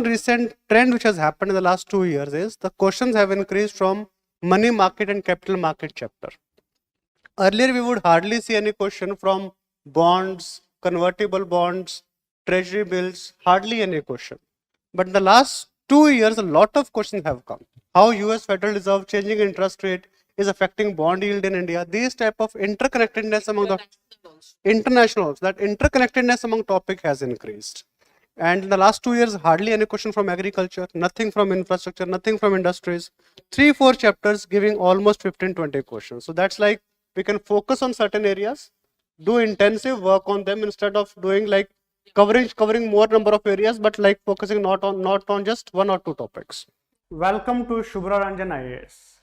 one recent trend which has happened in the last 2 years is the questions have increased from money market and capital market chapter. Earlier, we would hardly see any question from bonds, convertible bonds, treasury bills, hardly any question. But in the last 2 years, a lot of questions have come. How US Federal Reserve changing interest rate is affecting bond yield in India. These type of interconnectedness among the internationals, that interconnectedness among topic has increased. And in the last 2 years, hardly any question from agriculture, nothing from infrastructure, nothing from industries. 3-4 chapters giving almost 15-20 questions. So that's like we can focus on certain areas, do intensive work on them instead of doing like covering more number of areas, but like focusing not on just 1 or 2 topics. Welcome to Shubhra Ranjan IAS.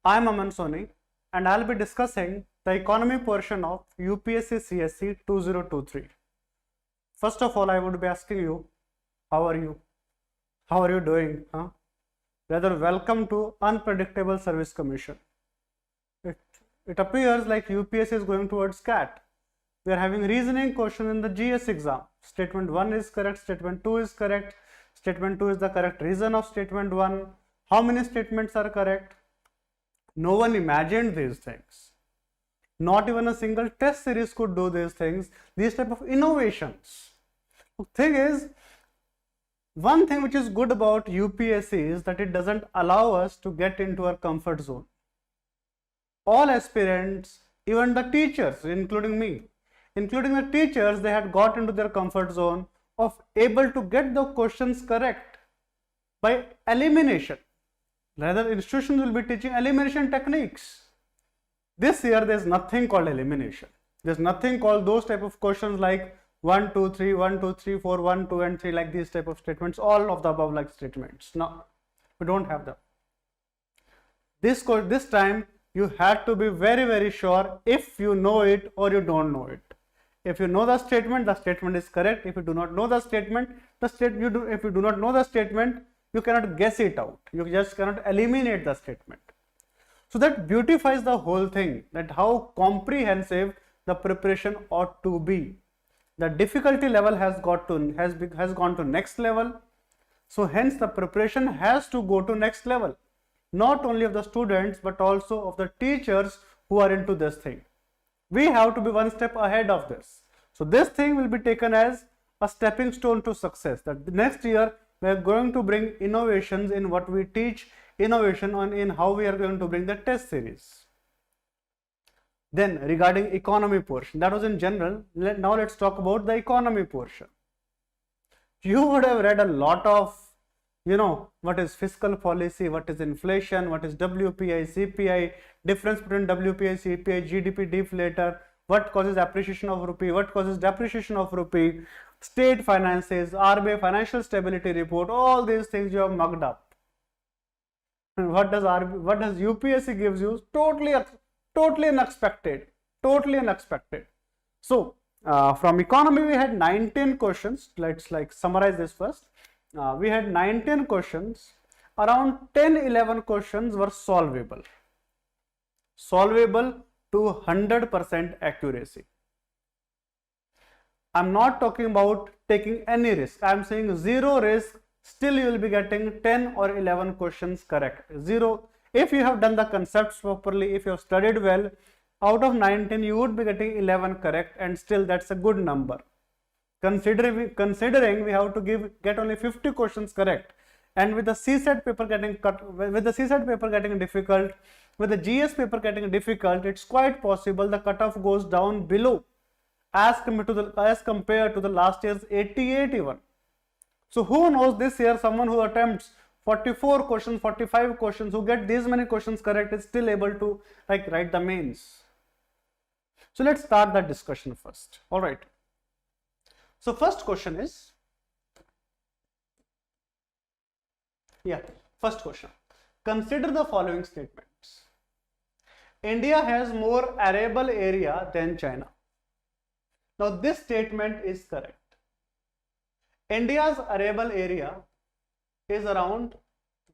I am Aman Soni and I'll be discussing the economy portion of UPSC CSE 2023. First of all, I would be asking you, how are you? How are you doing? Rather, welcome to Unpredictable Service Commission. It appears like UPSC is going towards CAT. We are having reasoning question in the GS exam. Statement 1 is correct, statement 2 is correct, statement 2 is the correct reason of statement 1. How many statements are correct? No one imagined these things. Not even a single test series could do these things, these type of innovations. The thing is, one thing which is good about UPSC is that it doesn't allow us to get into our comfort zone. All aspirants, even the teachers, including me, including the teachers, they had got into their comfort zone of able to get the questions correct by elimination. Rather, institutions will be teaching elimination techniques. This year, there is nothing called elimination. There is nothing called those type of questions like 1, 2, 3, 1, 2, 3, 4, 1, 2 and 3, like these type of statements, all of the above like statements. No, we don't have them. This time, you had to be very sure if you know it or you don't know it. If you know the statement is correct. If you do not know the statement, if you do not know the statement, you cannot guess it out. You just cannot eliminate the statement. So that beautifies the whole thing, that how comprehensive the preparation ought to be. The difficulty level has gone to next level. So hence the preparation has to go to next level. Not only of the students, but also of the teachers who are into this thing. We have to be one step ahead of this. So this thing will be taken as a stepping stone to success. That next year we are going to bring innovations in what we teach, innovation in how we are going to bring the test series. Then regarding economy portion, that was in general. Now let's talk about the economy portion. You would have read a lot of, what is fiscal policy, what is inflation, what is WPI, CPI, difference between WPI, CPI, GDP deflator, what causes appreciation of rupee, what causes depreciation of rupee, state finances, RBI financial stability report, all these things you have mugged up. And what does UPSC gives you? Totally unexpected. So from economy we had 19 questions. Let's summarize this first. We had 19 questions. Around 10-11 questions were solvable to 100% accuracy. I'm not talking about taking any risk. I'm saying zero risk. Still you will be getting 10 or 11 questions correct. Zero. If you have done the concepts properly, if you have studied well, out of 19 you would be getting 11 correct, and still that's a good number. Considering we have to get only 50 questions correct, and with the CSET paper getting difficult, with the GS paper getting difficult, it's quite possible the cutoff goes down below as compared to the last year's 88 even. So who knows, this year someone who attempts 44 questions, 45 questions, who get these many questions correct is still able to write the mains. So let's start that discussion first. All right. So first question is, first question. Consider the following statements. India has more arable area than China. Now this statement is correct. India's arable area is around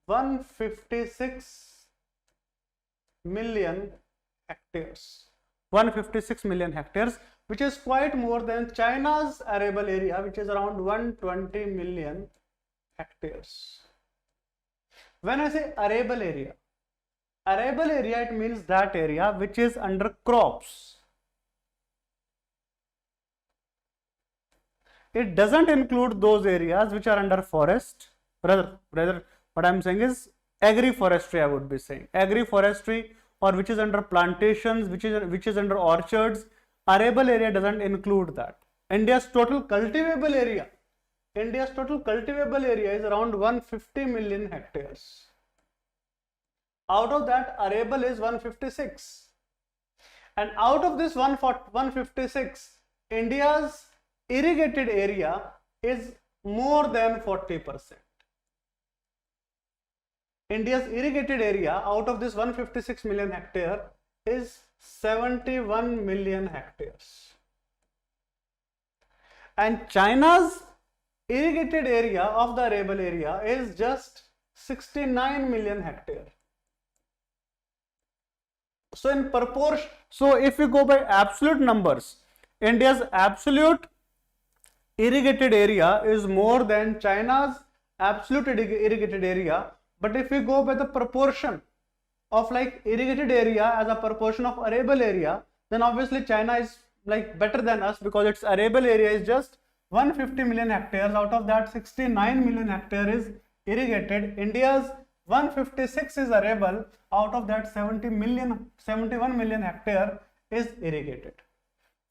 156 million hectares. 156 million hectares, which is quite more than China's arable area, which is around 120 million hectares. When I say arable area it means that area which is under crops. It doesn't include those areas which are under forest. Rather, what I am saying is agri-forestry. I would be saying agri-forestry, or which is under plantations, which is under orchards. Arable area doesn't include that. India's total cultivable area is around 150 million hectares. Out of that, arable is 156, and out of this 156, India's irrigated area is more than 40%. India's irrigated area out of this 156 million hectare is 71 million hectares. And China's irrigated area of the arable area is just 69 million hectare. So in proportion, so if we go by absolute numbers, India's absolute irrigated area is more than China's absolute irrigated area. But if we go by the proportion of like irrigated area as a proportion of arable area, then obviously China is like better than us, because its arable area is just 150 million hectares. Out of that, 69 million hectare is irrigated. India's 156 is arable. Out of that, 71 million hectare is irrigated.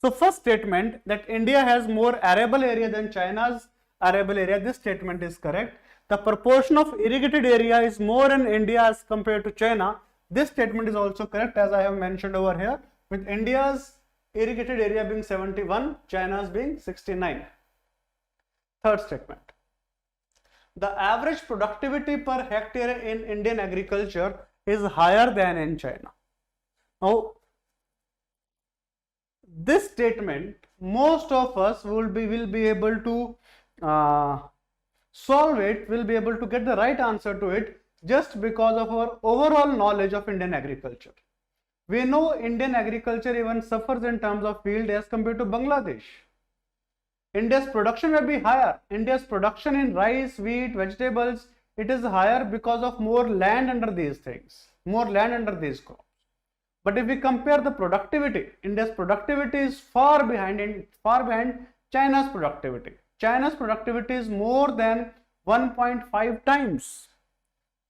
So first statement, that India has more arable area than China's arable area, this statement is correct. The proportion of irrigated area is more in India as compared to China. This statement is also correct, as I have mentioned over here, with India's irrigated area being 71, China's being 69. Third statement, the average productivity per hectare in Indian agriculture is higher than in China. Now, this statement, most of us will be able to solve it, will be able to get the right answer to it, just because of our overall knowledge of Indian agriculture. We know Indian agriculture even suffers in terms of yield as compared to Bangladesh. India's production may be higher. India's production in rice, wheat, vegetables, it is higher because of more land under these things, more land under these crops. But if we compare the productivity, India's productivity is far behind China's productivity. China's productivity is more than 1.5 times.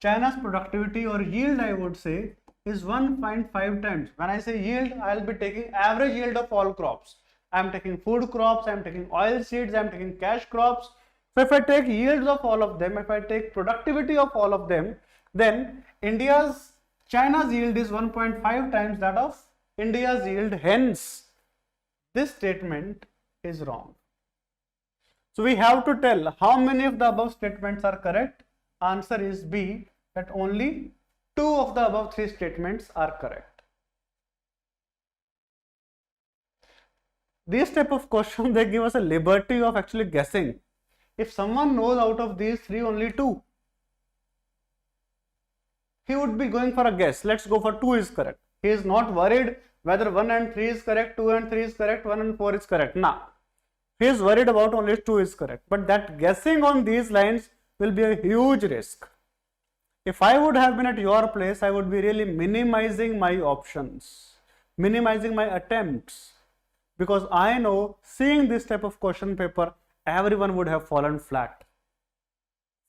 China's productivity or yield, I would say, is 1.5 times. When I say yield, I will be taking average yield of all crops. I am taking food crops, I am taking oil seeds, I am taking cash crops. So if I take yields of all of them, if I take productivity of all of them, then China's yield is 1.5 times that of India's yield. Hence, this statement is wrong. So we have to tell how many of the above statements are correct. Answer is B, that only 2 of the above 3 statements are correct. These type of questions, they give us a liberty of actually guessing. If someone knows out of these 3 only 2, he would be going for a guess. Let's go for 2 is correct. He is not worried whether 1 and 3 is correct, 2 and 3 is correct, 1 and 4 is correct. Nah. He is worried about only 2 is correct. But that guessing on these lines will be a huge risk. If I would have been at your place, I would be really minimizing my options, minimizing my attempts. Because I know, seeing this type of question paper, everyone would have fallen flat.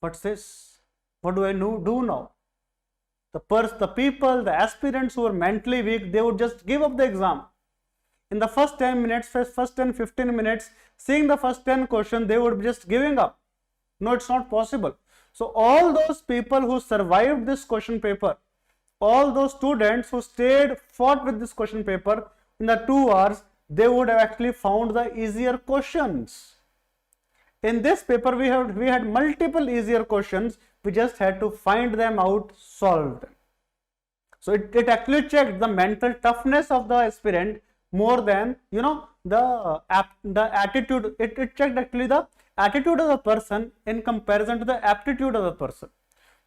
What's this? What do I do now? The people, the aspirants who are mentally weak, they would just give up the exam. In the first 10 minutes, first 10, 15 minutes, seeing the first 10 questions, they would be just giving up. No, it's not possible. So all those people who survived this question paper, all those students who fought with this question paper in the 2 hours, they would have actually found the easier questions. In this paper, we had multiple easier questions. We just had to find them out, solve them. So it actually checked the mental toughness of the aspirant more than, the attitude. It checked actually the attitude of the person in comparison to the aptitude of the person.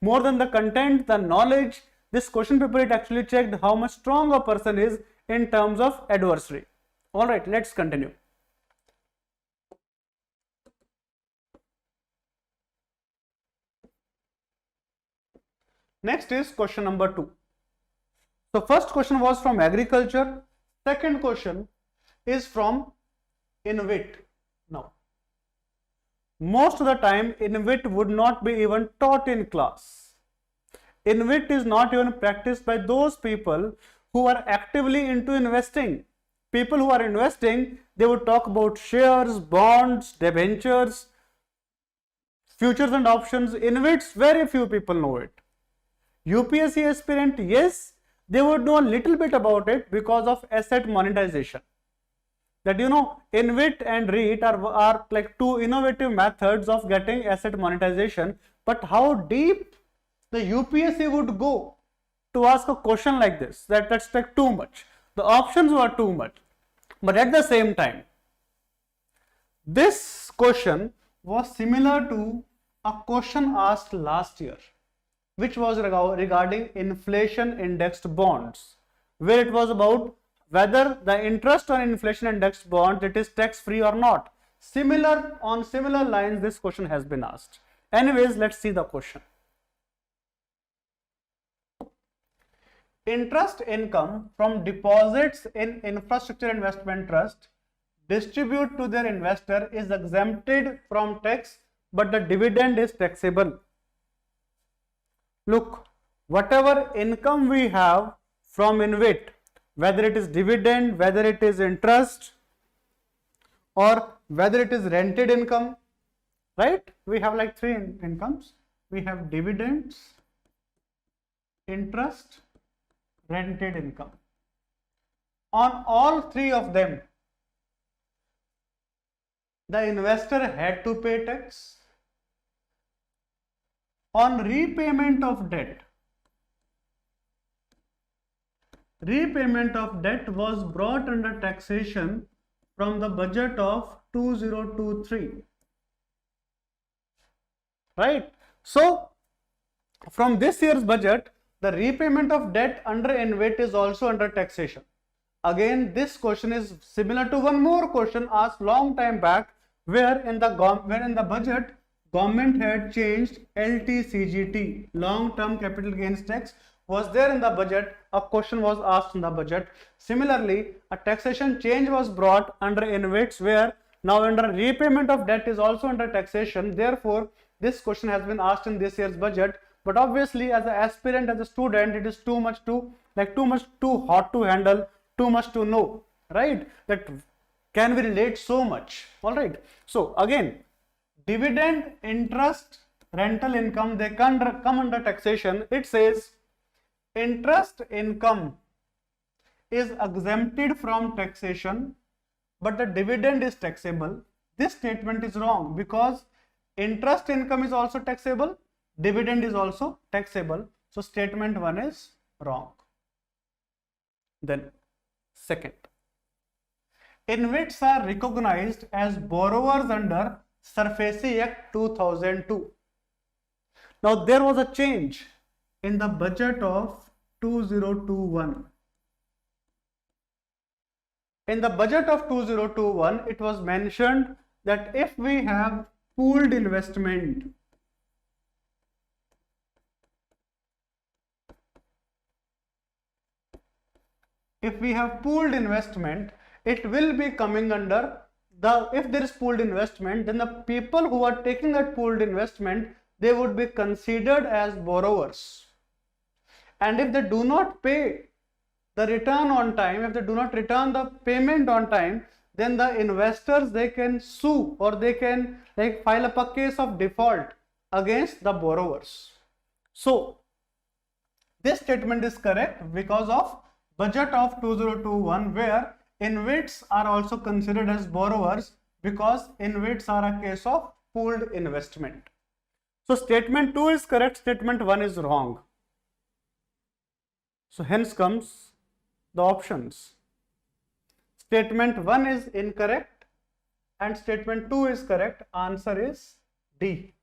More than the content, the knowledge, this question paper, it actually checked how much strong a person is in terms of adversary. All right, let's continue. Next is question number 2. So first question was from agriculture. Second question is from INVIT. Now, most of the time INVIT would not be even taught in class. INVIT is not even practiced by those people who are actively into investing. People who are investing, they would talk about shares, bonds, debentures, futures and options. INVITs, very few people know it. UPSC aspirant, yes, they would know a little bit about it because of asset monetization. That INVIT and REIT are like two innovative methods of getting asset monetization. But how deep the UPSC would go to ask a question like this, that's like too much. The options were too much. But at the same time, this question was similar to a question asked last year, which was regarding inflation indexed bonds, where it was about whether the interest on inflation indexed bond, it is tax free or not. On similar lines, this question has been asked. Anyways, let's see the question. Interest income from deposits in infrastructure investment trust distribute to their investor is exempted from tax, but the dividend is taxable. Look, whatever income we have from INVIT, whether it is dividend, whether it is interest, or whether it is rented income, right? We have like three incomes. We have dividends, interest, rented income. On all three of them, the investor had to pay tax. On repayment of debt was brought under taxation from the budget of 2023, right? So from this year's budget, the repayment of debt under INVIT is also under taxation. Again, this question is similar to one more question asked long time back, where in the budget government had changed LTCGT, long-term capital gains tax, was there in the budget. A question was asked in the budget. Similarly, a taxation change was brought under INVITs, where now under repayment of debt is also under taxation. Therefore, this question has been asked in this year's budget. But obviously, as an aspirant, as a student, it is too hot to handle, too much to know, right? That can we relate so much? All right. So again, dividend, interest, rental income, they come under taxation. It says interest income is exempted from taxation, but the dividend is taxable. This statement is wrong because interest income is also taxable, dividend is also taxable. So statement 1 is wrong. Then second, INVITs are recognized as borrowers under SARFAESI Act 2002. Now there was a change in the budget of 2021. In the budget of 2021, it was mentioned that if we have pooled investment, it will be coming under if there is pooled investment, then the people who are taking that pooled investment, they would be considered as borrowers. And if they do not pay the return on time, if they do not return the payment on time, then the investors, they can sue or they can file up a case of default against the borrowers. So this statement is correct because of budget of 2021, where INVITs are also considered as borrowers because INVITs are a case of pooled investment. So statement 2 is correct, statement 1 is wrong. So hence comes the options. Statement 1 is incorrect and statement 2 is correct. Answer is D.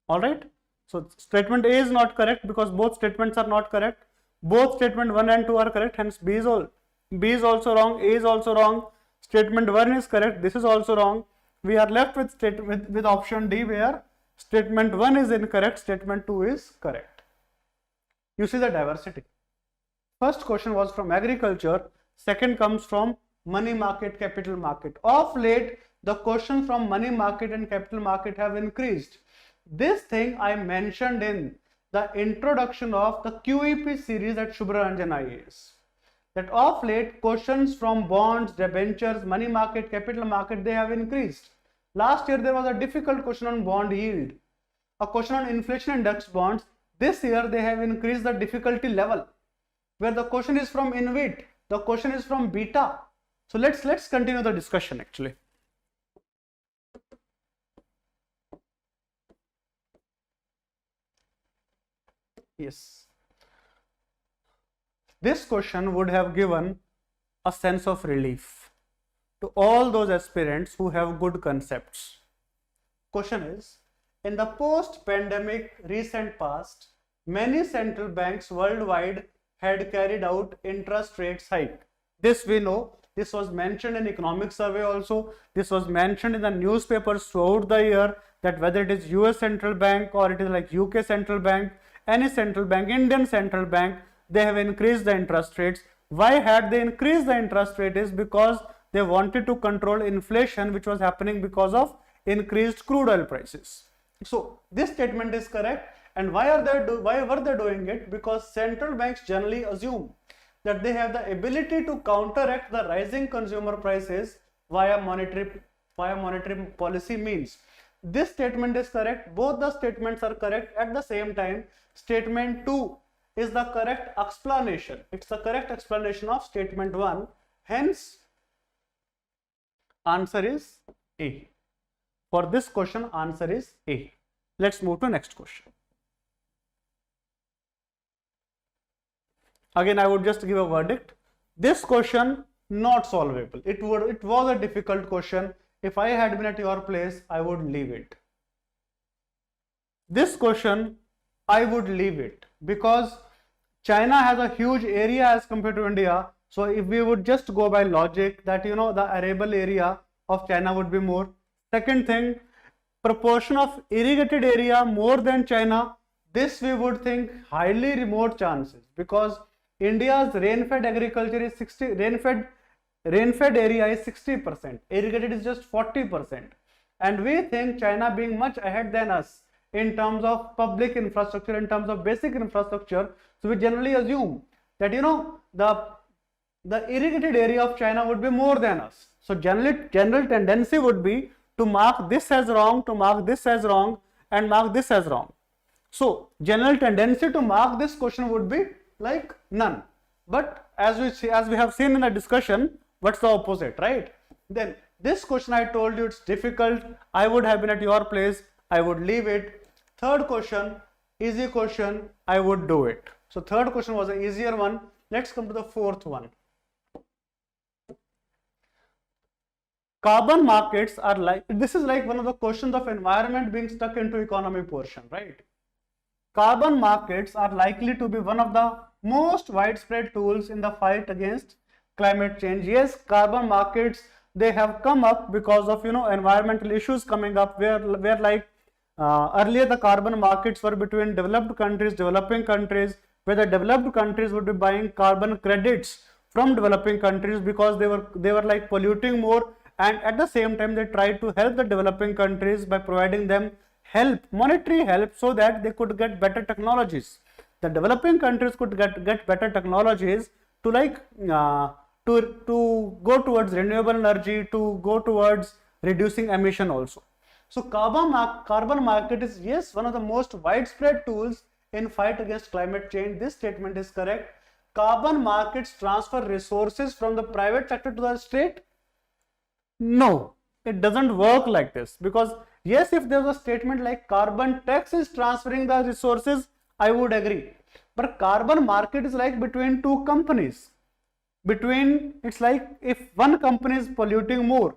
Alright. So statement A is not correct because both statements are not correct. Both statement 1 and 2 are correct, hence B is also wrong, A is also wrong. Statement 1 is correct, this is also wrong. We are left with option D, where statement 1 is incorrect, statement 2 is correct. You see the diversity. First question was from agriculture, second comes from money market, capital market. Of late, the questions from money market and capital market have increased. This thing I mentioned in the introduction of the QEP series at Shubhranjan IAS. That of late, questions from bonds, debentures, money market, capital market, they have increased. Last year, there was a difficult question on bond yield, a question on inflation index bonds. This year, they have increased the difficulty level, where the question is from INVIT, the question is from beta. So let's continue the discussion actually. Yes. This question would have given a sense of relief to all those aspirants who have good concepts. Question is, in the post-pandemic recent past, many central banks worldwide had carried out interest rates hike. This we know. This was mentioned in economic survey also. This was mentioned in the newspapers throughout the year, that whether it is US central bank or it is like UK central bank, any central bank, Indian central bank, they have increased the interest rates. Why had they increased the interest rate? Is because they wanted to control inflation, which was happening because of increased crude oil prices. So this statement is correct. And why were they doing it? Because central banks generally assume that they have the ability to counteract the rising consumer prices via monetary policy means. This statement is correct. Both the statements are correct at the same time. Statement 2 is the correct explanation. It's the correct explanation of statement 1. Hence, answer is A. For this question, answer is A. Let's move to next question. Again, I would just give a verdict. This question not solvable. It was a difficult question. If I had been at your place, I would leave it. This question, I would leave it because China has a huge area as compared to India. So if we would just go by logic that, you know, the arable area of China would be more. Second thing, proportion of irrigated area more than China. This we would think highly remote chances, because India's rain-fed agriculture is 60, rain-fed area is 60%, irrigated is just 40%. And we think China being much ahead than us in terms of public infrastructure, in terms of basic infrastructure. So we generally assume that, you know, the irrigated area of China would be more than us. So general tendency would be to mark this as wrong, to mark this as wrong, and mark this as wrong. So general tendency to mark this question would be like none. But as we have seen in the discussion, what's the opposite, right? Then this question, I told you it's difficult. I would have been at your place, I would leave it. Third question, easy question, I would do it. So third question was an easier one. Let's come to the fourth one. Carbon markets are like, this is like one of the questions of environment being stuck into economy portion, right? Carbon markets are likely to be one of the most widespread tools in the fight against climate change. Yes, carbon markets, they have come up because of, you know, environmental issues coming up, where like earlier the carbon markets were between developed countries, developing countries, where the developed countries would be buying carbon credits from developing countries because they were like polluting more, and at the same time they tried to help the developing countries by providing them help, monetary help, so that they could get better technologies. The developing countries could get better technologies to like to go towards renewable energy, to go towards reducing emission also. So carbon market is, yes, one of the most widespread tools in fight against climate change. This statement is correct. Carbon markets transfer resources from the private sector to the state. No, it doesn't work like this, because yes, if there was a statement like carbon tax is transferring the resources, I would agree. But carbon market is like between two companies. It's like if one company is polluting more,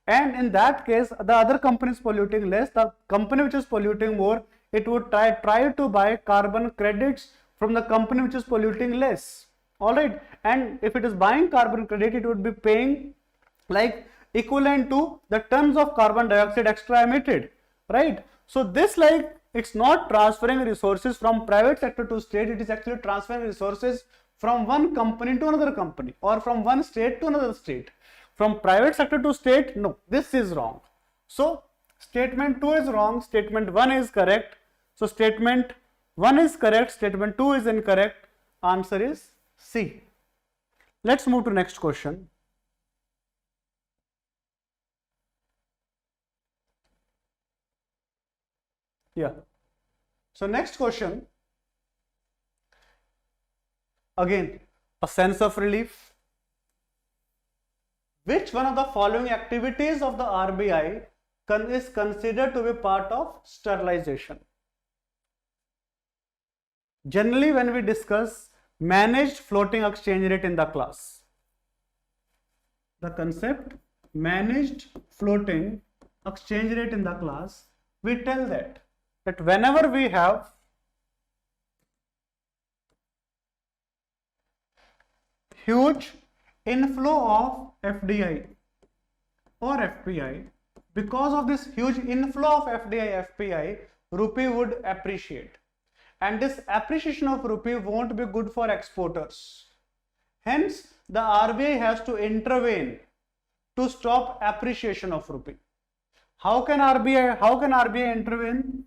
and in that case the other company is polluting less, the company which is polluting more, it would try to buy carbon credits from the company which is polluting less. All right, and if it is buying carbon credit, it would be paying like equivalent to the tons of carbon dioxide extra emitted, right? So this like it's not transferring resources from private sector to state, it is actually transferring resources from one company to another company or from one state to another state. From private sector to state, no, this is wrong. So statement 2 is wrong, statement 1 is correct. So statement 1 is correct, statement 2 is incorrect. Answer is C. Let's move to next question. Yeah. So next question. Again, a sense of relief. Which one of the following activities of the RBI is considered to be part of sterilization? Generally, when we discuss managed floating exchange rate in the class, the concept managed floating exchange rate in the class, we tell that whenever we have huge inflow of FDI or FPI, because of this huge inflow of FDI, FPI, rupee would appreciate. And this appreciation of rupee won't be good for exporters. Hence, the RBI has to intervene to stop appreciation of rupee. How can RBI intervene?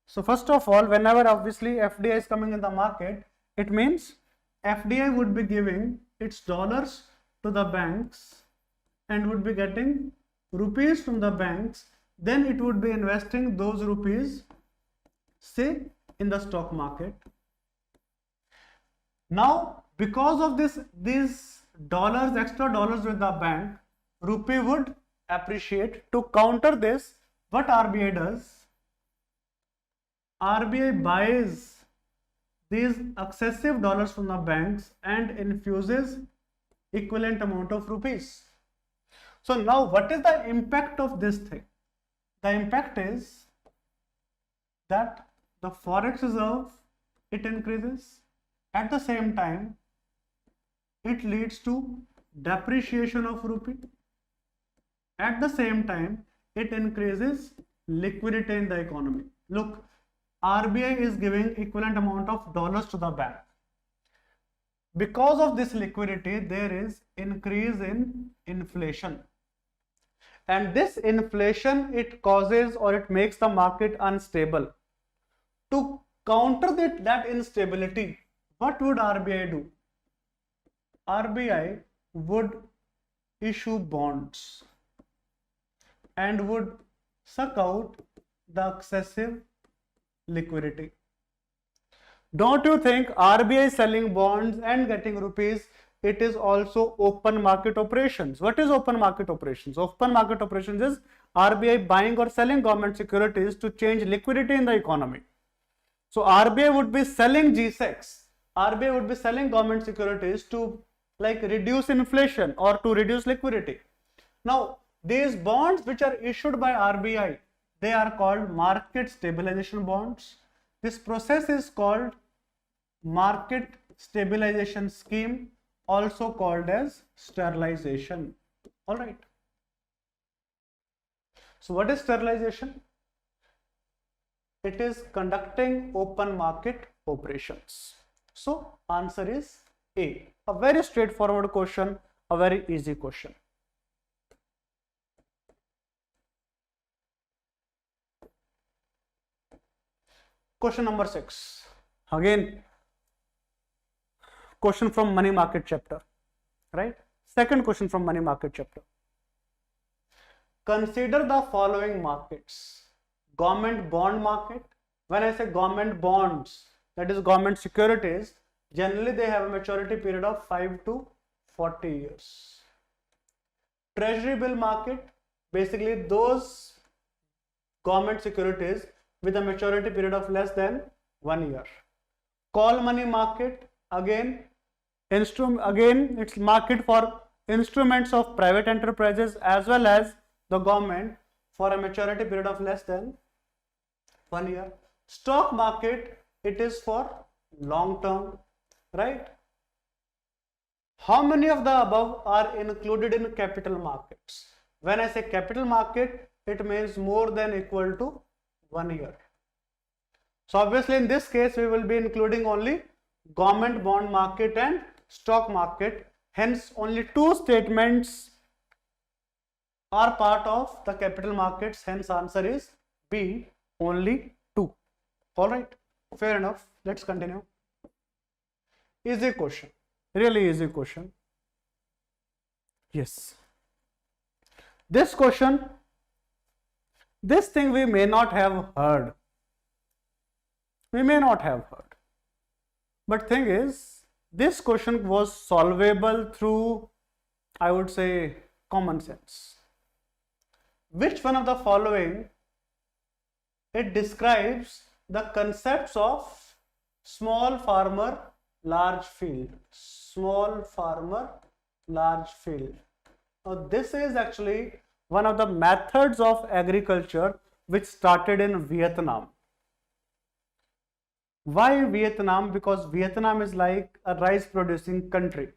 So first of all, whenever obviously FDI is coming in the market, it means FDI would be giving its dollars to the banks and would be getting rupees from the banks. Then it would be investing those rupees, say, in the stock market. Now, because of these dollars, extra dollars with the bank, rupee would appreciate. To counter this, what RBI does? RBI buys these excessive dollars from the banks and infuses equivalent amount of rupees. So now what is the impact of this thing? The impact is that the forex reserve, it increases. At the same time, it leads to depreciation of rupee. At the same time, it increases liquidity in the economy. Look, RBI is giving equivalent amount of dollars to the bank. Because of this liquidity, there is increase in inflation. And this inflation, it causes or it makes the market unstable. To counter that instability, what would RBI do? RBI would issue bonds and would suck out the excessive liquidity. Don't you think RBI selling bonds and getting rupees, it is also open market operations? What is open market operations? Open market operations is RBI buying or selling government securities to change liquidity in the economy. So RBI would be selling G-Secs. RBI would be selling government securities to reduce inflation or to reduce liquidity. Now, these bonds which are issued by RBI, they are called market stabilization bonds. This process is called market stabilization scheme, also called as sterilization. All right. So what is sterilization? It is conducting open market operations. So answer is A. A very straightforward question, a very easy question. Question number 6. Again, question from money market chapter, right? Second question from money market chapter. Consider the following markets. Government bond market. When I say government bonds, that is government securities, generally they have a maturity period of 5 to 40 years. Treasury bill market, basically those government securities with a maturity period of less than 1 year. Call money market, again it's market for instruments of private enterprises as well as the government for a maturity period of less than 1 year. Stock market, it is for long term, right? How many of the above are included in capital markets? When I say capital market, it means more than equal to 1 year. So obviously in this case we will be including only government bond market and stock market. Hence only two statements are part of the capital markets. Hence answer is B, only two. All right, fair enough. Let's continue. Easy question, really easy question. Yes, this question, this thing we may not have heard. We may not have heard. But thing is, this question was solvable through, I would say, common sense. Which one of the following, it describes the concepts of small farmer, large field. Small farmer, large field. Now this is actually one of the methods of agriculture which started in Vietnam. Why Vietnam? Because Vietnam is like a rice producing country.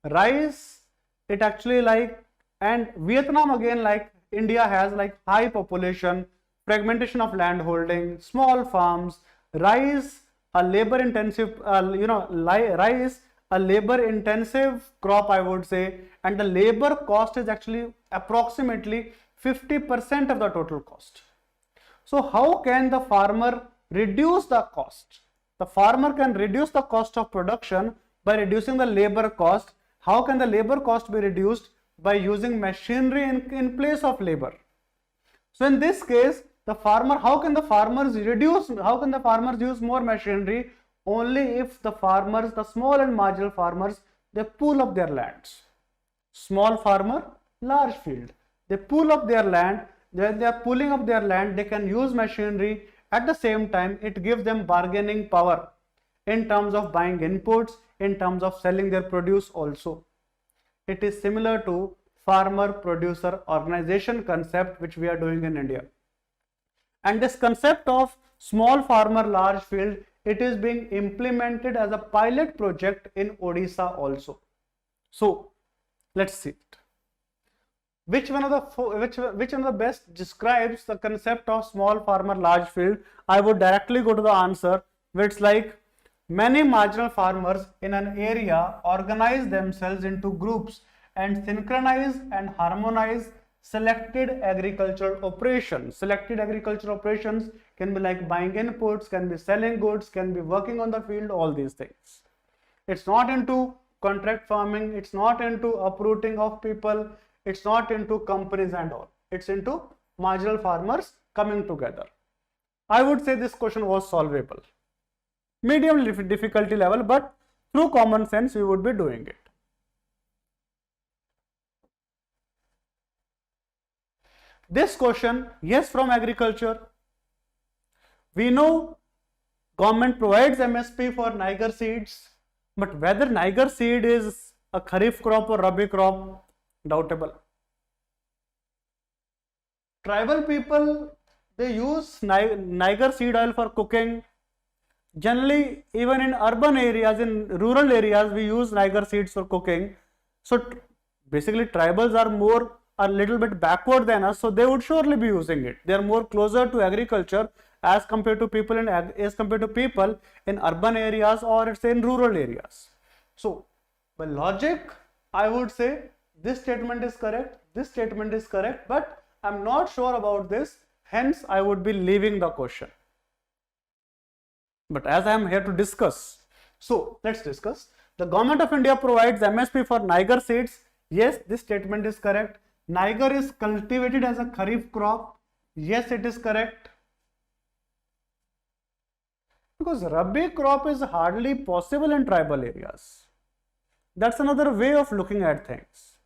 Rice, it actually like, and Vietnam again, like India has like high population, fragmentation of land holding, small farms, rice, a labor intensive, rice, a labor intensive crop, I would say, and the labor cost is actually approximately 50% of the total cost. So how can the farmer reduce the cost? The farmer can reduce the cost of production by reducing the labor cost. How can the labor cost be reduced? By using machinery in place of labor. So in this case, the farmer, how can the farmers use more machinery? Only if the farmers, the small and marginal farmers, they pool up their lands. Small farmer, large field. They pool up their land. When they are pooling up their land, they can use machinery. At the same time, it gives them bargaining power in terms of buying inputs, in terms of selling their produce also. It is similar to farmer producer organization concept which we are doing in India. And this concept of small farmer, large field, it is being implemented as a pilot project in Odisha also. So let's see it. Which one of the best describes the concept of small farmer, large field? I would directly go to the answer, where it's like many marginal farmers in an area organize themselves into groups and synchronize and harmonize selected agricultural operations. Selected agricultural operations can be like buying inputs, can be selling goods, can be working on the field, all these things. It's not into contract farming, it's not into uprooting of people, it's not into companies and all. It's into marginal farmers coming together. I would say this question was solvable. Medium difficulty level, but through common sense we would be doing it. This question, yes, from agriculture. We know government provides MSP for Niger seeds, but whether Niger seed is a Kharif crop or Rabi crop, doubtable. Tribal people, they use Niger seed oil for cooking. Generally, even in urban areas, in rural areas, we use Niger seeds for cooking. So basically, tribals are a little bit backward than us, so they would surely be using it. They are more closer to agriculture as compared to people in urban areas or it's in rural areas. So by logic, I would say this statement is correct, this statement is correct, but I'm not sure about this, hence I would be leaving the question. But as I am here to discuss, so let's discuss. The government of India provides MSP for Niger seeds. Yes, this statement is correct. Niger is cultivated as a Kharif crop. Yes, it is correct. Because Rabi crop is hardly possible in tribal areas. That's another way of looking at things.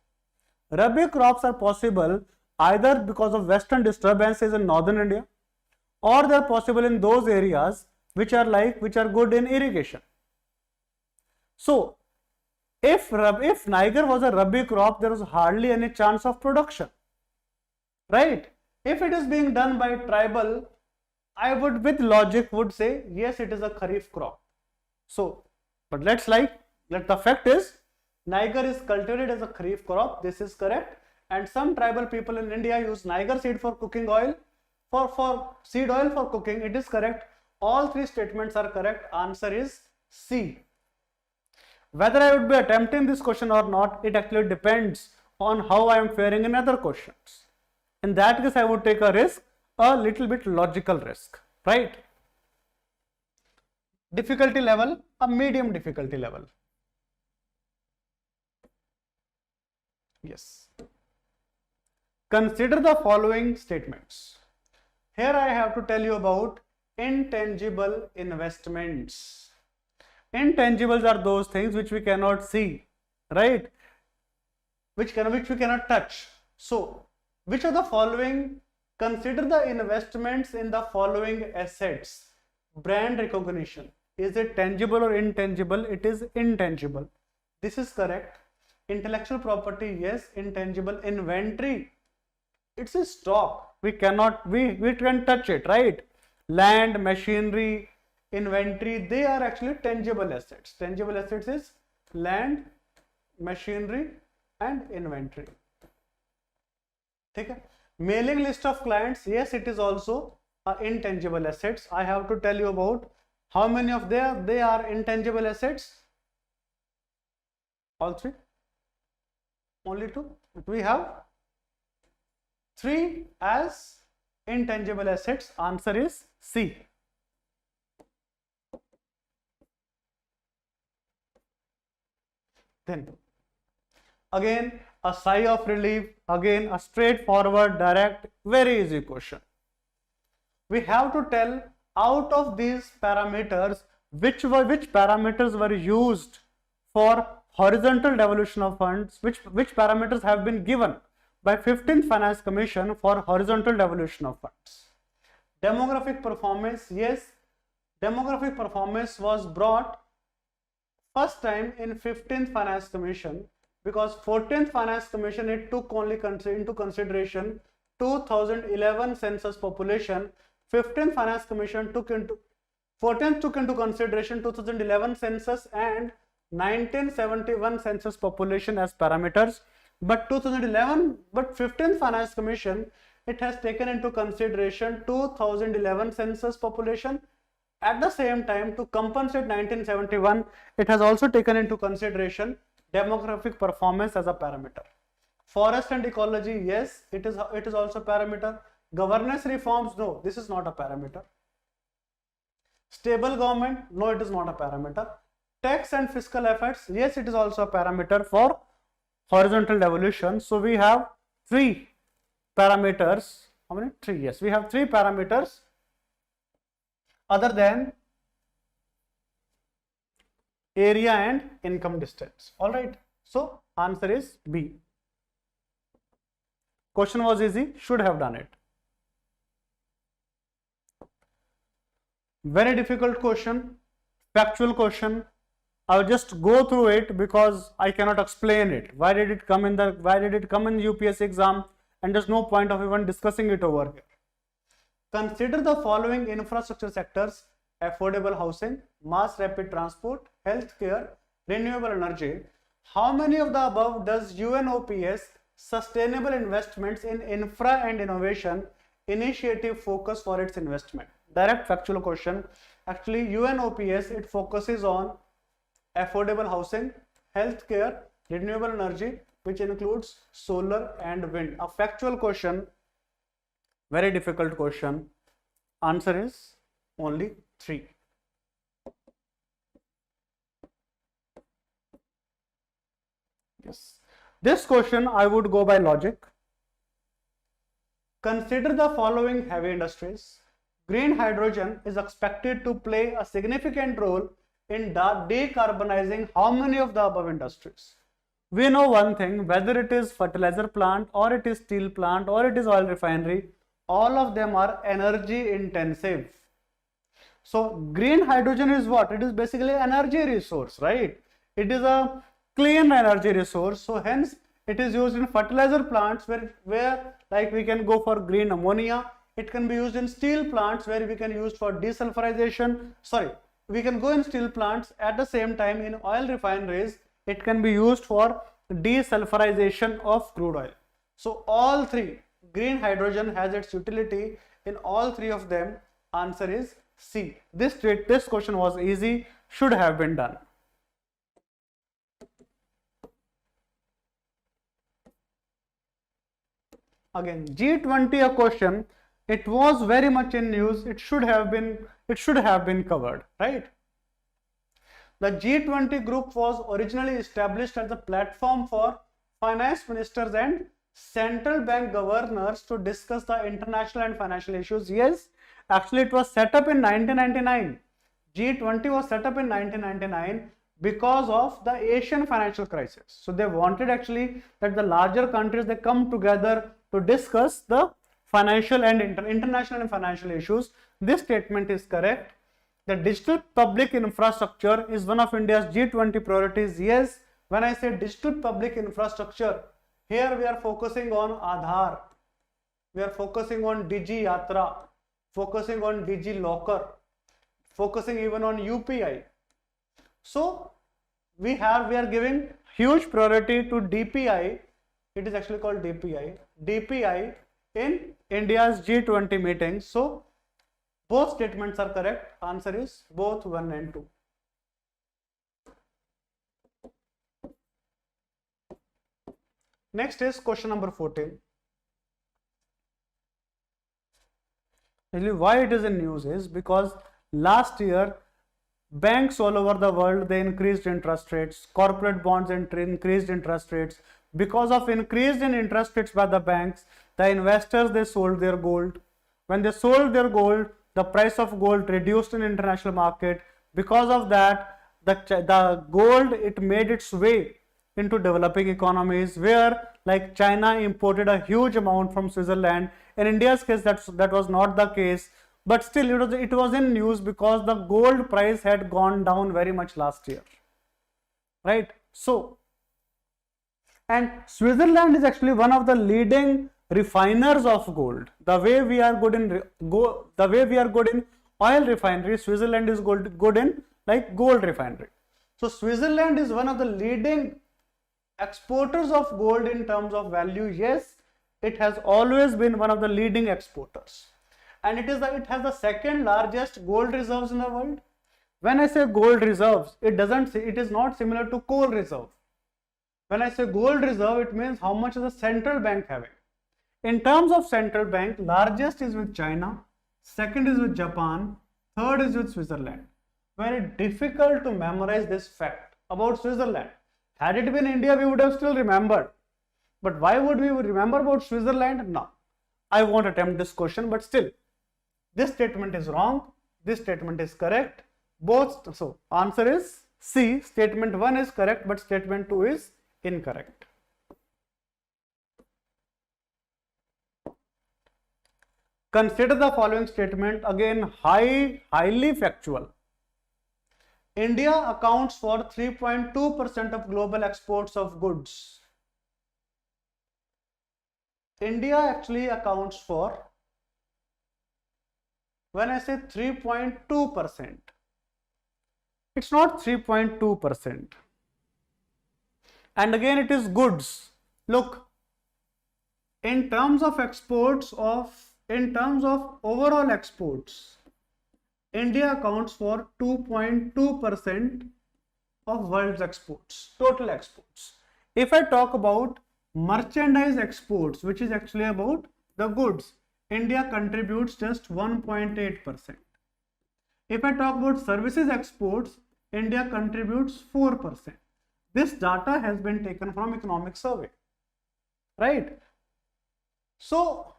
Rabi crops are possible either because of western disturbances in northern India, or they are possible in those areas which are good in irrigation. So if Niger was a Rabi crop, there was hardly any chance of production, right? If it is being done by tribal, I would with logic would say yes, it is a Kharif crop. So but the fact is Niger is cultivated as a Kharif crop. This is correct. And some tribal people in India use Niger seed for cooking oil, for seed oil for cooking. It is correct. All three statements are correct. Answer is C. Whether I would be attempting this question or not, it actually depends on how I am faring in other questions. In that case, I would take a risk, a little bit logical risk, right? Difficulty level, a medium difficulty level. Yes. Consider the following statements. Here I have to tell you about intangible investments. Intangibles are those things which we cannot see, right? Which we cannot touch. So, which of the following? Consider the investments in the following assets. Brand recognition. Is it tangible or intangible? It is intangible. This is correct. Intellectual property, yes. Intangible. Inventory, it's a stock. We can touch it, right? Land, machinery, inventory, they are actually tangible assets. Tangible assets is land, machinery and inventory. Okay. Mailing list of clients, yes, it is also intangible assets. I have to tell you about how many of they are intangible assets. All three? Only two? We have three as intangible assets. Answer is C. Then again a sigh of relief, again a straightforward, direct, very easy question. We have to tell out of these parameters which parameters were used for horizontal devolution of funds, which parameters have been given by 15th Finance Commission for horizontal devolution of funds. Demographic performance, yes, demographic performance was brought first time in 15th Finance Commission, because 14th Finance Commission it took only into consideration 2011 census population. 15th Finance Commission took into 14th took into consideration 2011 census and 1971 census population as parameters. But 15th Finance Commission, it has taken into consideration 2011 census population. At the same time, to compensate 1971, it has also taken into consideration demographic performance as a parameter. Forest and ecology, yes, it is also a parameter. Governance reforms, no, this is not a parameter. Stable government, no, it is not a parameter. Tax and fiscal efforts, yes, it is also a parameter for horizontal devolution. So we have three parameters. How many? Three. Yes, we have three parameters other than area and income distance. All right. So answer is B. Question was easy. Should have done it. Very difficult question. Factual question. I'll just go through it because I cannot explain it. Why did it come in the UPSC exam? And there's no point of even discussing it over here. Consider the following infrastructure sectors: affordable housing, mass rapid transport, healthcare, renewable energy. How many of the above does UNOPS Sustainable Investments in Infra and Innovation initiative focus for its investment? Direct factual question. Actually, UNOPS, it focuses on affordable housing, healthcare, renewable energy, which includes solar and wind. A factual question, very difficult question. Answer is only 3. Yes. This question I would go by logic. Consider the following heavy industries. Green hydrogen is expected to play a significant role in decarbonizing how many of the above industries? We know one thing, whether it is fertilizer plant or it is steel plant or it is oil refinery, all of them are energy intensive. So green hydrogen is what? It is basically energy resource, right? It is a clean energy resource. So hence it is used in fertilizer plants where like we can go for green ammonia. It can be used in steel plants where we can use for desulfurization. We can go in steel plants. At the same time, in oil refineries, it can be used for desulfurization of crude oil. So all three, green hydrogen has its utility in all three of them. Answer is C. This question was easy, should have been done. Again, G20 a question, it was very much in news, it should have been covered, right? The G20 group was originally established as a platform for finance ministers and central bank governors to discuss the international and financial issues. Yes, actually it was set up in 1999. G20 was set up in 1999 because of the Asian financial crisis. So they wanted actually that the larger countries, they come together to discuss the financial and international and financial issues. This statement is correct. The digital public infrastructure is one of India's G20 priorities. Yes, when I say digital public infrastructure, here we are focusing on Aadhaar, we are focusing on Digi Yatra, focusing on Digi Locker, focusing even on UPI. So we are giving huge priority to DPI. It is actually called DPI in India's G20 meetings. So both statements are correct. Answer is both 1 and 2. Next is question number 14. Actually, why it is in news is because last year banks all over the world, they increased interest rates, corporate bonds increased interest rates. Because of increase in interest rates by the banks, the investors, they sold their gold. When they sold their gold, the price of gold reduced in international market. Because of that, the gold, it made its way into developing economies, where like China imported a huge amount from Switzerland. In India's case, that was not the case, but still it was in news because the gold price had gone down very much last year, right? So, and Switzerland is actually one of the leading refiners of gold. The way we are good in oil refinery, Switzerland is good in like gold refinery. So Switzerland is one of the leading exporters of gold in terms of value. Yes, it has always been one of the leading exporters, and it has the second largest gold reserves in the world. When I say gold reserves, it is not similar to coal reserve. When I say gold reserve, it means how much is the central bank having. In terms of central bank, largest is with China, second is with Japan, third is with Switzerland. Very difficult to memorize this fact about Switzerland. Had it been India, we would have still remembered. But why would we remember about Switzerland? No. I won't attempt this question, but still, this statement is wrong. This statement is correct. Both, so answer is C. Statement 1 is correct, but statement 2 is incorrect. Consider the following statement, again highly factual. India accounts for 3.2% of global exports of goods. India actually accounts for, when I say 3.2%, it's not 3.2%. And again, it is goods. Look, in terms of overall exports, India accounts for 2.2% of world's exports, total exports. If I talk about merchandise exports, which is actually about the goods, India contributes just 1.8%. If I talk about services exports, India contributes 4%. This data has been taken from economic survey, right? So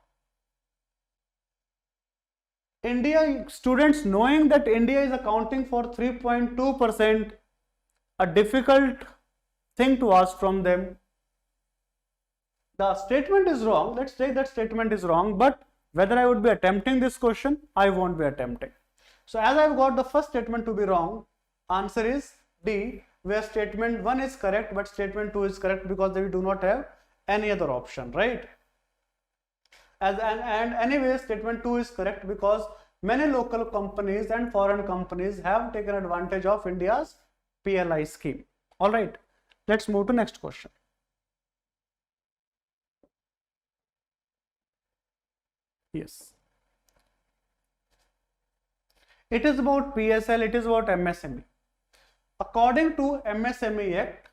India students, knowing that India is accounting for 3.2%, a difficult thing to ask from them. The statement is wrong. Let's say that statement is wrong, but whether I would be attempting this question, I won't be attempting. So as I've got the first statement to be wrong, answer is D, where statement 1 is correct, but statement 2 is correct because we do not have any other option, right? And anyway, statement 2 is correct because many local companies and foreign companies have taken advantage of India's PLI scheme. All right, let's move to next question. Yes. It is about PSL, it is about MSME. According to MSME Act,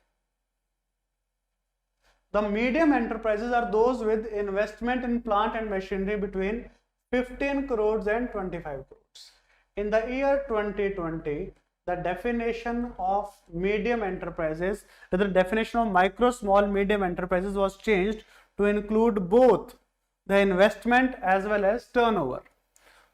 the medium enterprises are those with investment in plant and machinery between 15 crores and 25 crores. In the year 2020, the definition of medium enterprises, the definition of micro, small, medium enterprises was changed to include both the investment as well as turnover.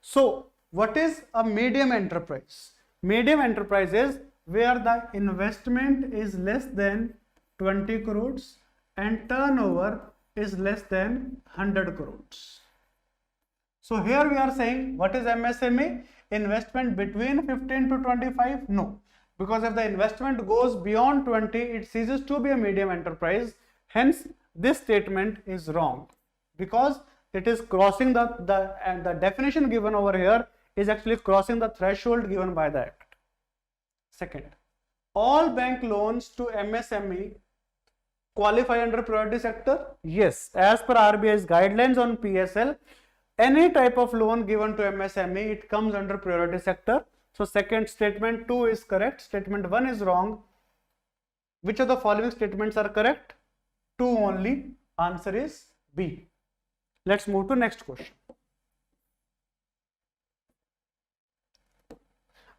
So, what is a medium enterprise? Medium enterprise is where the investment is less than 20 crores and turnover is less than 100 crores. So here we are saying, what is MSME? Investment between 15 to 25? No, because if the investment goes beyond 20, it ceases to be a medium enterprise. Hence, this statement is wrong because it is crossing the definition given over here is actually crossing the threshold given by the Act. Second, all bank loans to MSME qualify under priority sector? Yes, as per RBI's guidelines on PSL, any type of loan given to MSME, it comes under priority sector. So second, statement 2 is correct, statement 1 is wrong. Which of the following statements are correct? 2 only. Answer is B. Let's move to next question.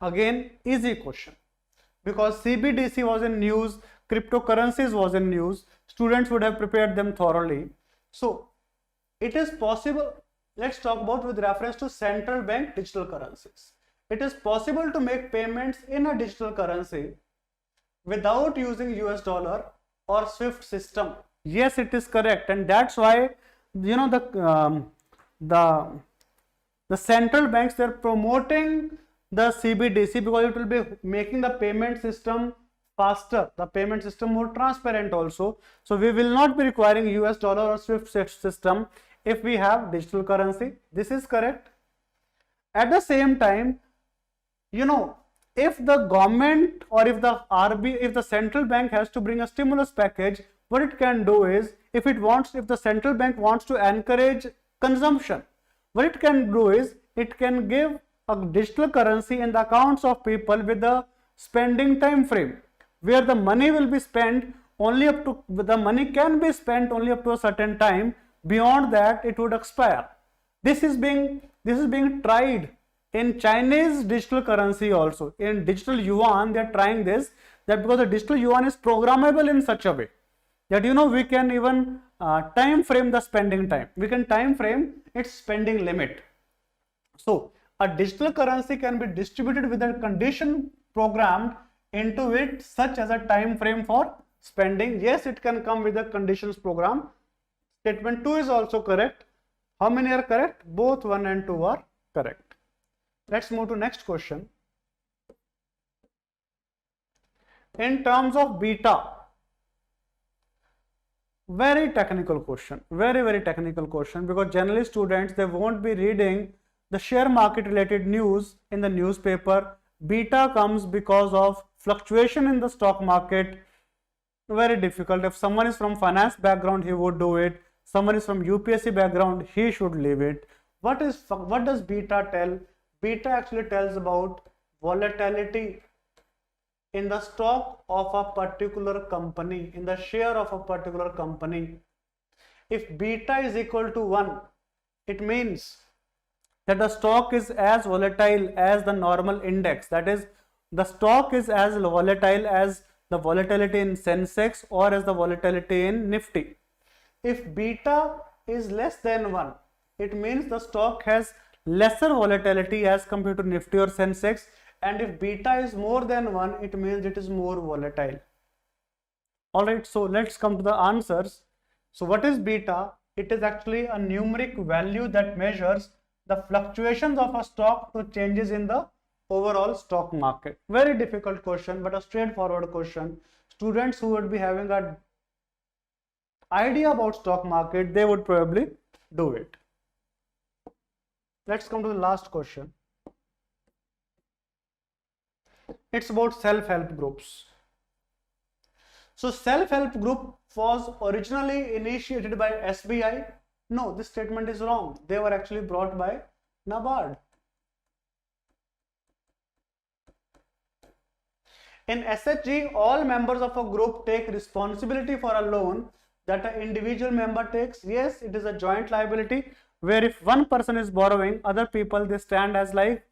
Again, easy question, because CBDC was in news, cryptocurrencies was in news, students would have prepared them thoroughly. So it is possible, let's talk about with reference to central bank digital currencies. It is possible to make payments in a digital currency without using US dollar or SWIFT system. Yes, it is correct, and that's why the central banks, they're promoting the CBDC because it will be making the payment system faster, the payment system more transparent also. So we will not be requiring US dollar or SWIFT system if we have digital currency. This is correct. At the same time, if the government or if the central bank has to bring a stimulus package, what it can do is, if the central bank wants to encourage consumption, what it can do is, it can give a digital currency in the accounts of people with the spending time frame, where the money will be spent only up to, the money can be spent only up to a certain time. Beyond that, it would expire. This is being tried in Chinese digital currency also. In digital yuan, they are trying this, that because the digital yuan is programmable in such a way that we can even time frame the spending time. We can time frame its spending limit. So a digital currency can be distributed with a condition programmed into it, such as a time frame for spending. Yes, it can come with a conditions program. Statement 2 is also correct. How many are correct? Both 1 and 2 are correct. Let's move to next question. In terms of beta, very technical question, very technical question, because generally students, they won't be reading the share market related news in the newspaper. Beta comes because of fluctuation in the stock market. Very difficult. If someone is from finance background, he would do it. Someone is from UPSC background, he should leave it. What does beta tell? Beta actually tells about volatility in the stock of a particular company, in the share of a particular company. If beta is equal to 1, it means that the stock is as volatile as the normal index. That is, the stock is as volatile as the volatility in Sensex or as the volatility in Nifty. If beta is less than 1, it means the stock has lesser volatility as compared to Nifty or Sensex, and if beta is more than 1, it means it is more volatile. Alright, so let's come to the answers. So what is beta? It is actually a numeric value that measures the fluctuations of a stock to changes in the overall stock market. Very difficult question, but a straightforward question. Students who would be having an idea about stock market, they would probably do it. Let's come to the last question. It's about self-help groups. So self-help group was originally initiated by SBI. No, this statement is wrong. They were actually brought by NABARD. In SHG, all members of a group take responsibility for a loan that an individual member takes. Yes, it is a joint liability where if one person is borrowing, other people they stand as like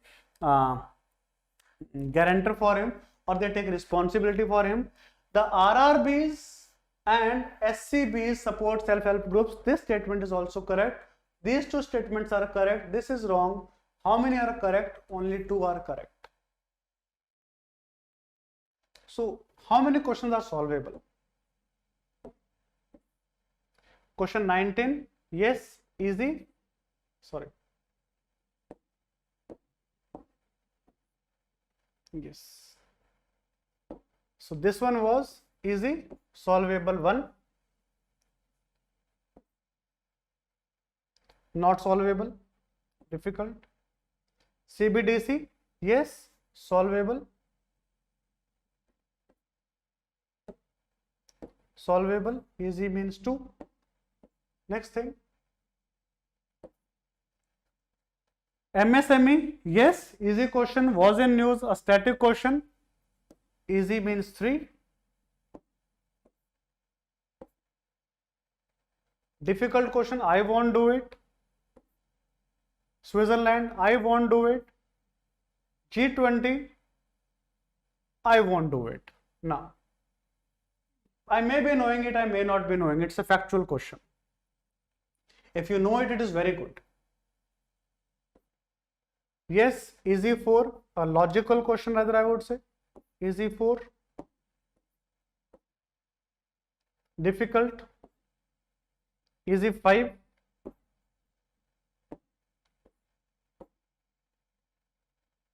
guarantor for him or they take responsibility for him. The RRBs and SCBs support self-help groups. This statement is also correct. These two statements are correct. This is wrong. How many are correct? Only 2 are correct. So, how many questions are solvable? Question 19, yes, easy. Sorry. Yes. So, this one was easy, solvable one. Not solvable, difficult. CBDC, yes, solvable. Solvable, easy means 2. Next thing. MSME, yes, easy question, was in news, a static question. Easy means 3. Difficult question, I won't do it. Switzerland, I won't do it. G20, I won't do it. Now, I may be knowing it, I may not be knowing it. It's a factual question. If you know it, it is very good. Yes, easy 4, a logical question rather I would say. Easy 4. Difficult. Easy 5.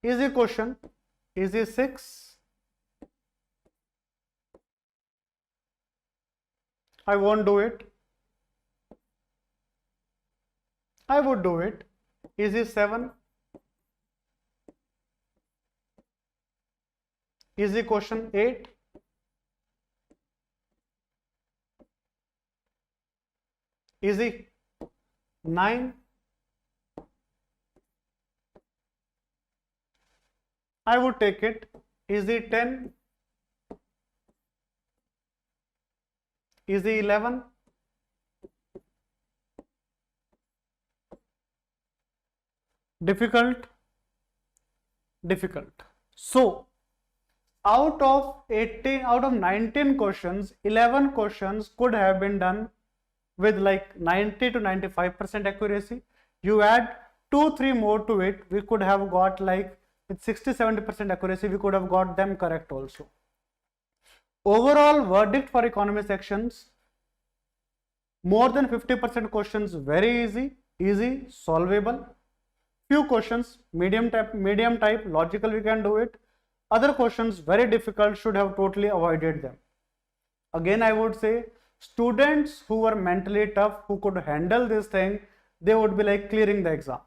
Easy question. Easy 6. I won't do it. I would do it. Easy 7. Easy question 8. Easy 9. I would take it. Easy 10. Easy 11. Difficult. Difficult. So, out of 19 questions, 11 questions could have been done with like 90 to 95% accuracy. You add 2-3 more to it, we could have got like with 60-70% accuracy, we could have got them correct also. Overall verdict for economy sections, more than 50% questions very easy, solvable. Few questions medium type, logical we can do it. Other questions very difficult, should have totally avoided them. Again, I would say students who were mentally tough, who could handle this thing, they would be like clearing the exam.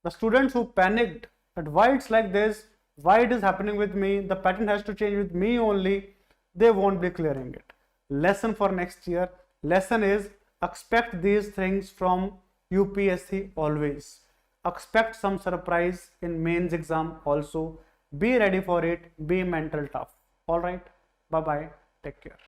The students who panicked that why it's like this, why it is happening with me, the pattern has to change with me only, they won't be clearing it. Lesson for next year, lesson is expect these things from UPSC always. Expect some surprise in mains exam also. Be ready for it, be mental tough. Alright, bye bye, take care.